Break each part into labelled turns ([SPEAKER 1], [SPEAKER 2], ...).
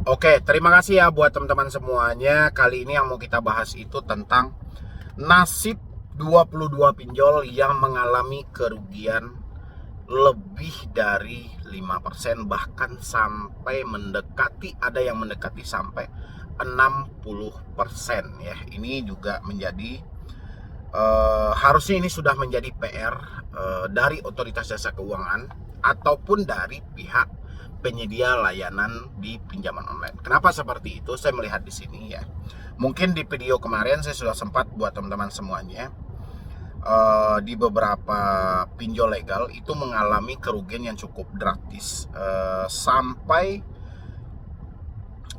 [SPEAKER 1] Oke, terima kasih ya buat teman-teman semuanya. Kali ini yang mau kita bahas itu tentang nasib 22 pinjol yang mengalami kerugian lebih dari 5%, bahkan sampai mendekati, ada yang mendekati sampai 60% ya. Ini juga menjadi harusnya ini sudah menjadi PR dari otoritas jasa keuangan ataupun dari pihak penyedia layanan di pinjaman online. Kenapa seperti itu? Saya melihat di sini ya. Mungkin di video kemarin saya sudah sempat buat teman-teman semuanya, di beberapa pinjol legal itu mengalami kerugian yang cukup drastis, sampai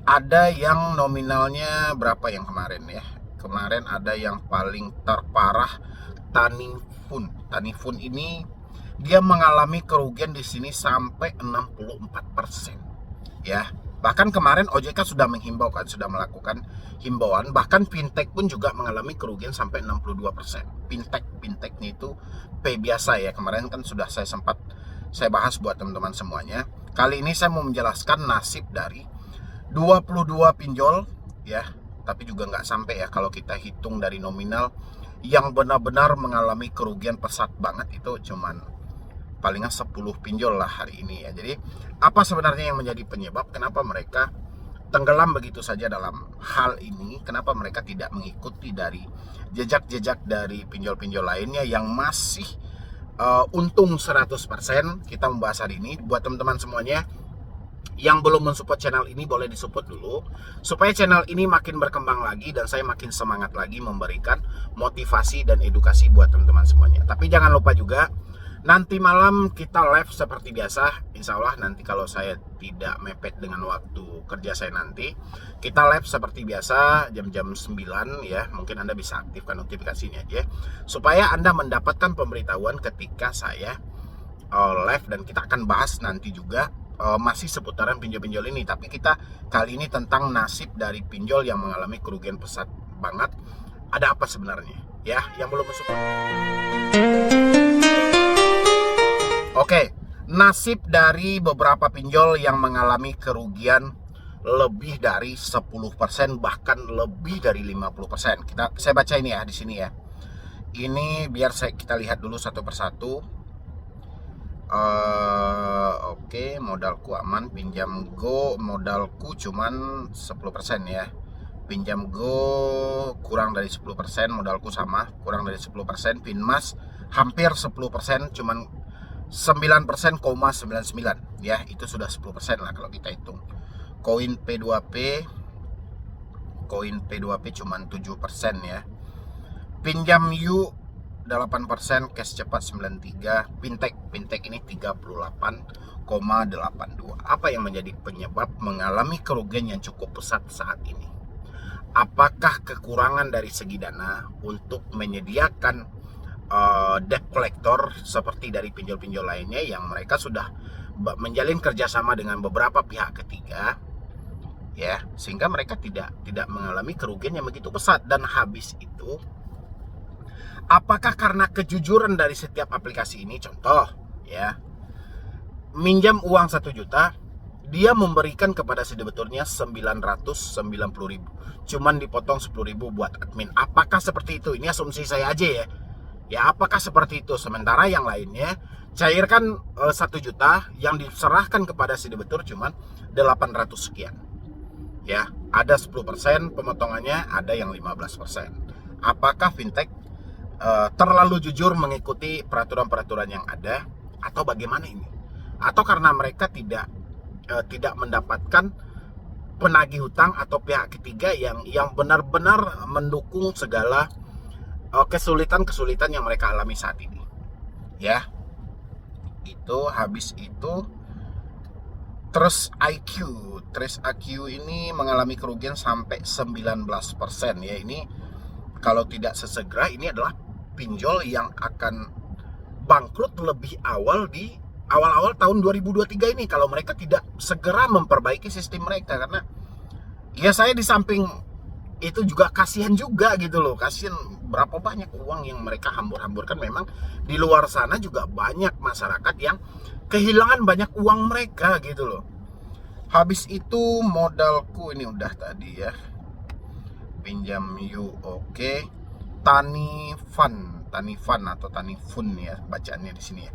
[SPEAKER 1] ada yang nominalnya berapa yang kemarin ya. Kemarin ada yang paling terparah Tanifun ini dia mengalami kerugian di sini sampai 64% ya. Bahkan kemarin OJK sudah menghimbau kan, sudah melakukan himbauan, bahkan fintech pun juga mengalami kerugian sampai 62%. Fintechnya itu P biasa ya, kemarin kan sudah saya bahas buat teman-teman semuanya. Kali ini saya mau menjelaskan nasib dari 22 pinjol ya, tapi juga nggak sampai ya kalau kita hitung dari nominal yang benar-benar mengalami kerugian pesat banget itu cuman palingan 10 pinjol lah hari ini ya. Jadi apa sebenarnya yang menjadi penyebab kenapa mereka tenggelam begitu saja dalam hal ini? Kenapa mereka tidak mengikuti dari jejak-jejak dari pinjol-pinjol lainnya yang masih untung 100%? Kita membahas hari ini. Buat teman-teman semuanya yang belum mensupport channel ini, boleh disupport dulu supaya channel ini makin berkembang lagi dan saya makin semangat lagi memberikan motivasi dan edukasi buat teman-teman semuanya. Tapi jangan lupa juga nanti malam kita live seperti biasa. Insya Allah nanti kalau saya tidak mepet dengan waktu kerja saya, nanti kita live seperti biasa jam-jam 9 ya. Mungkin Anda bisa aktifkan notifikasinya aja supaya Anda mendapatkan pemberitahuan ketika saya live. Dan kita akan bahas nanti juga masih seputaran pinjol-pinjol ini, tapi kita kali ini tentang nasib dari pinjol yang mengalami kerugian pesat banget. Ada apa sebenarnya ya, yang belum masuk. Oke, nasib dari beberapa pinjol yang mengalami kerugian lebih dari 10%, bahkan lebih dari 50%. Saya baca ini ya di sini ya. Ini biar kita lihat dulu satu persatu. Oke, modalku aman, pinjam Go modalku cuman 10% ya. Pinjam Go kurang dari 10%, modalku sama, kurang dari 10%. Pinmas hampir 10%, cuman 9%,99 ya, itu sudah 10% lah kalau kita hitung. Koin P2P cuman 7% ya. Pinjam U 8%, cash cepat 93, fintech ini 38,82. Apa yang menjadi penyebab mengalami kerugian yang cukup pesat saat ini? Apakah kekurangan dari segi dana untuk menyediakan debt collector seperti dari pinjol-pinjol lainnya yang mereka sudah menjalin kerjasama dengan beberapa pihak ketiga ya, sehingga mereka tidak mengalami kerugian yang begitu pesat? Dan habis itu, apakah karena kejujuran dari setiap aplikasi ini? Contoh ya, minjam uang 1 juta, dia memberikan kepada sedebiturnya 990.000, cuman dipotong 10.000 buat admin. Apakah seperti itu? Ini asumsi saya aja ya. Ya, apakah seperti itu? Sementara yang lainnya cairkan 1 juta, yang diserahkan kepada sedebitur cuman 800 sekian. Ya, ada 10% pemotongannya, ada yang 15%. Apakah fintech terlalu jujur mengikuti peraturan-peraturan yang ada, atau bagaimana ini? Atau karena mereka tidak mendapatkan penagih hutang atau pihak ketiga yang benar-benar mendukung segala kesulitan yang mereka alami saat ini ya. Itu habis itu Trust IQ ini mengalami kerugian sampai 19% ya. Ini kalau tidak sesegera, ini adalah pinjol yang akan bangkrut lebih awal di awal tahun 2023 ini kalau mereka tidak segera memperbaiki sistem mereka. Karena ya saya di samping itu juga kasihan juga gitu loh. Kasihan berapa banyak uang yang mereka hambur-hamburkan. Memang di luar sana juga banyak masyarakat yang kehilangan banyak uang mereka gitu loh. Habis itu modalku ini udah tadi ya. Pinjam yuk, oke. Tanifan atau Tanifun ya bacaannya di sini ya.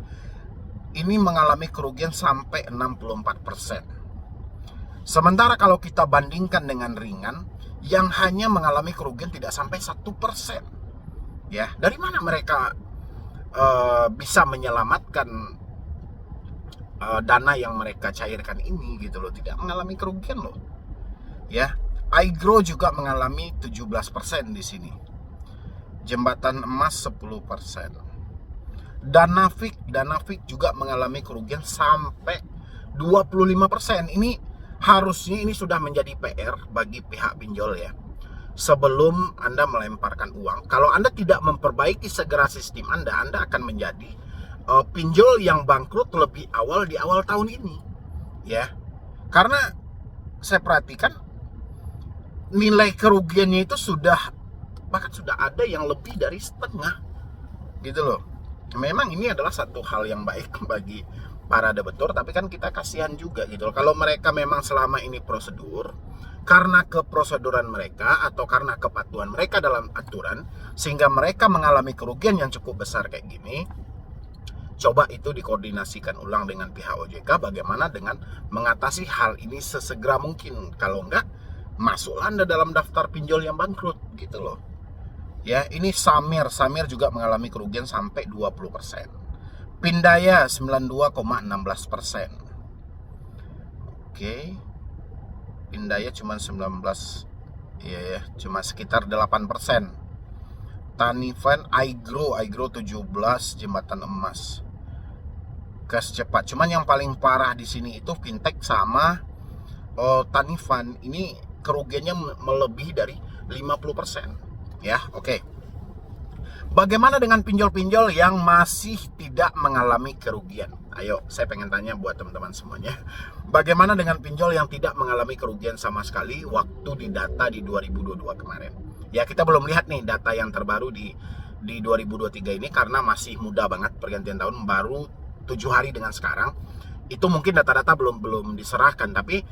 [SPEAKER 1] Ini mengalami kerugian sampai 64%. Sementara kalau kita bandingkan dengan ringan yang hanya mengalami kerugian tidak sampai 1%. Ya, dari mana mereka bisa menyelamatkan dana yang mereka cairkan ini gitu loh, tidak mengalami kerugian loh. Ya, iGrow juga mengalami 17% di sini. Jembatan Emas 10%. Danavik juga mengalami kerugian sampai 25%. Ini harusnya ini sudah menjadi PR bagi pihak pinjol ya. Sebelum Anda melemparkan uang, kalau Anda tidak memperbaiki segera sistem Anda akan menjadi pinjol yang bangkrut lebih awal di awal tahun ini ya. Karena saya perhatikan nilai kerugiannya itu bahkan sudah ada yang lebih dari setengah gitu loh. Memang ini adalah satu hal yang baik bagi para debitur, tapi kan kita kasihan juga gitu loh. Kalau mereka memang selama ini prosedur, karena keproseduran mereka atau karena kepatuhan mereka dalam aturan sehingga mereka mengalami kerugian yang cukup besar kayak gini, coba itu dikoordinasikan ulang dengan pihak OJK bagaimana dengan mengatasi hal ini sesegera mungkin. Kalau enggak, masuklah Anda dalam daftar pinjol yang bangkrut gitu loh. Ya, ini Samir juga mengalami kerugian sampai 20%. Pindaya 92,16%. Oke. Pindaya cuma 19, ya, cuma sekitar 8%. Tanifan, iGrow 17, Jembatan Emas. Gas cepat. Cuman yang paling parah di sini itu fintech sama Tanifan. Ini kerugiannya melebihi dari 50%. Ya, oke. Bagaimana dengan pinjol-pinjol yang masih tidak mengalami kerugian? Ayo, saya pengen tanya buat teman-teman semuanya. Bagaimana dengan pinjol yang tidak mengalami kerugian sama sekali waktu didata di 2022 kemarin? Ya, kita belum lihat nih data yang terbaru di 2023 ini karena masih muda banget, pergantian tahun baru 7 hari dengan sekarang. Itu mungkin data-data belum diserahkan, tapi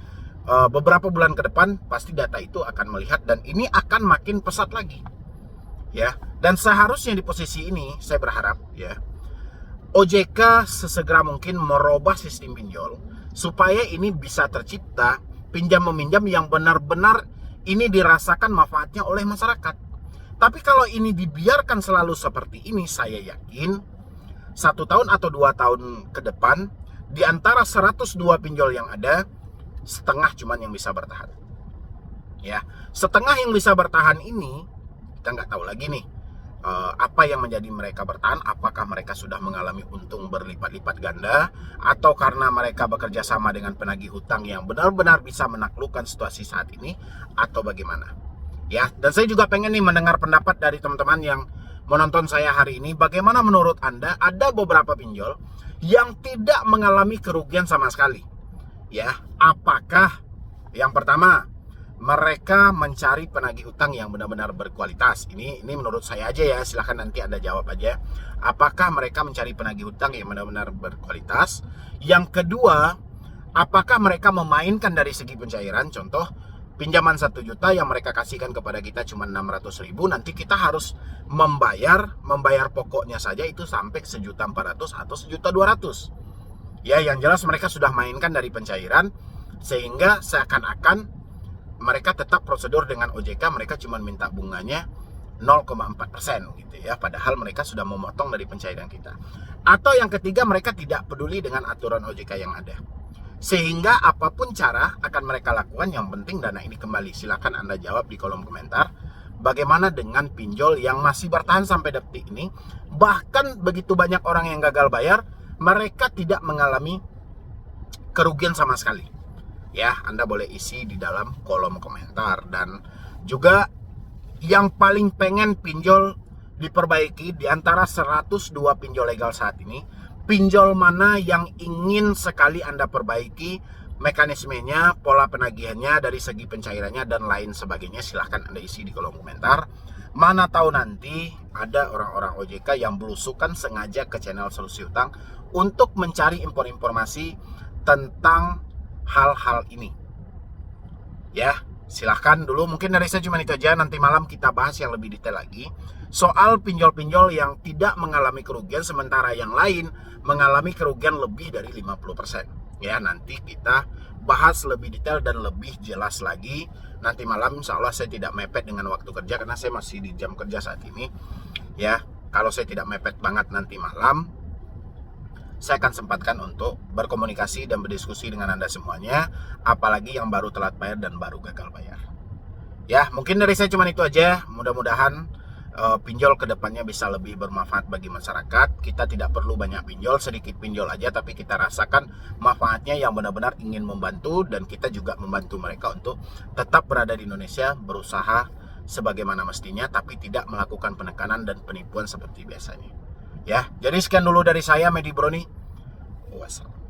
[SPEAKER 1] beberapa bulan ke depan pasti data itu akan melihat dan ini akan makin pesat lagi. Ya, dan seharusnya di posisi ini saya berharap ya OJK sesegera mungkin merubah sistem pinjol supaya ini bisa tercipta pinjam meminjam yang benar-benar ini dirasakan manfaatnya oleh masyarakat. Tapi kalau ini dibiarkan selalu seperti ini, saya yakin 1 tahun atau 2 tahun ke depan di antara 102 pinjol yang ada, setengah cuman yang bisa bertahan. Ya, setengah yang bisa bertahan ini kita nggak tahu lagi nih apa yang menjadi mereka bertahan. Apakah mereka sudah mengalami untung berlipat-lipat ganda atau karena mereka bekerja sama dengan penagih hutang yang benar-benar bisa menaklukkan situasi saat ini atau bagaimana ya. Dan saya juga pengen nih mendengar pendapat dari teman-teman yang menonton saya hari ini. Bagaimana menurut Anda? Ada beberapa pinjol yang tidak mengalami kerugian sama sekali ya. Apakah yang pertama mereka mencari penagih utang yang benar-benar berkualitas? Ini menurut saya aja ya, silahkan nanti Anda jawab aja. Apakah mereka mencari penagih utang yang benar-benar berkualitas? Yang kedua, apakah mereka memainkan dari segi pencairan? Contoh, pinjaman 1 juta yang mereka kasihkan kepada kita cuma 600.000, nanti kita harus membayar pokoknya saja itu sampai 1.400.000 atau 1.200.000. Ya, yang jelas mereka sudah mainkan dari pencairan sehingga seakan-akan mereka tetap prosedur dengan OJK, mereka cuma minta bunganya 0,4% gitu ya, padahal mereka sudah memotong dari pencairan kita. Atau yang ketiga, mereka tidak peduli dengan aturan OJK yang ada, sehingga apapun cara akan mereka lakukan, yang penting dana ini kembali. Silahkan Anda jawab di kolom komentar. Bagaimana dengan pinjol yang masih bertahan sampai detik ini, bahkan begitu banyak orang yang gagal bayar, mereka tidak mengalami kerugian sama sekali. Ya, Anda boleh isi di dalam kolom komentar. Dan juga yang paling pengen pinjol diperbaiki di antara 102 pinjol legal saat ini, pinjol mana yang ingin sekali Anda perbaiki mekanismenya, pola penagihannya, dari segi pencairannya dan lain sebagainya? Silahkan Anda isi di kolom komentar. Mana tahu nanti ada orang-orang OJK yang belusukan sengaja ke channel Solusi Utang untuk mencari informasi tentang hal-hal ini. Ya, silahkan dulu. Mungkin dari saya cuma itu aja. Nanti malam kita bahas yang lebih detail lagi soal pinjol-pinjol yang tidak mengalami kerugian, sementara yang lain mengalami kerugian lebih dari 50%. Ya, nanti kita bahas lebih detail dan lebih jelas lagi. Nanti malam insya Allah saya tidak mepet dengan waktu kerja karena saya masih di jam kerja saat ini. Ya, kalau saya tidak mepet banget nanti malam, saya akan sempatkan untuk berkomunikasi dan berdiskusi dengan Anda semuanya, apalagi yang baru telat bayar dan baru gagal bayar. Ya, mungkin dari saya cuma itu aja. Mudah-mudahan pinjol kedepannya bisa lebih bermanfaat bagi masyarakat. Kita tidak perlu banyak pinjol, sedikit pinjol aja, tapi kita rasakan manfaatnya yang benar-benar ingin membantu, dan kita juga membantu mereka untuk tetap berada di Indonesia, berusaha sebagaimana mestinya, tapi tidak melakukan penekanan dan penipuan seperti biasanya. Ya, jadi sekian dulu dari saya, Medi Broni. Wassalam.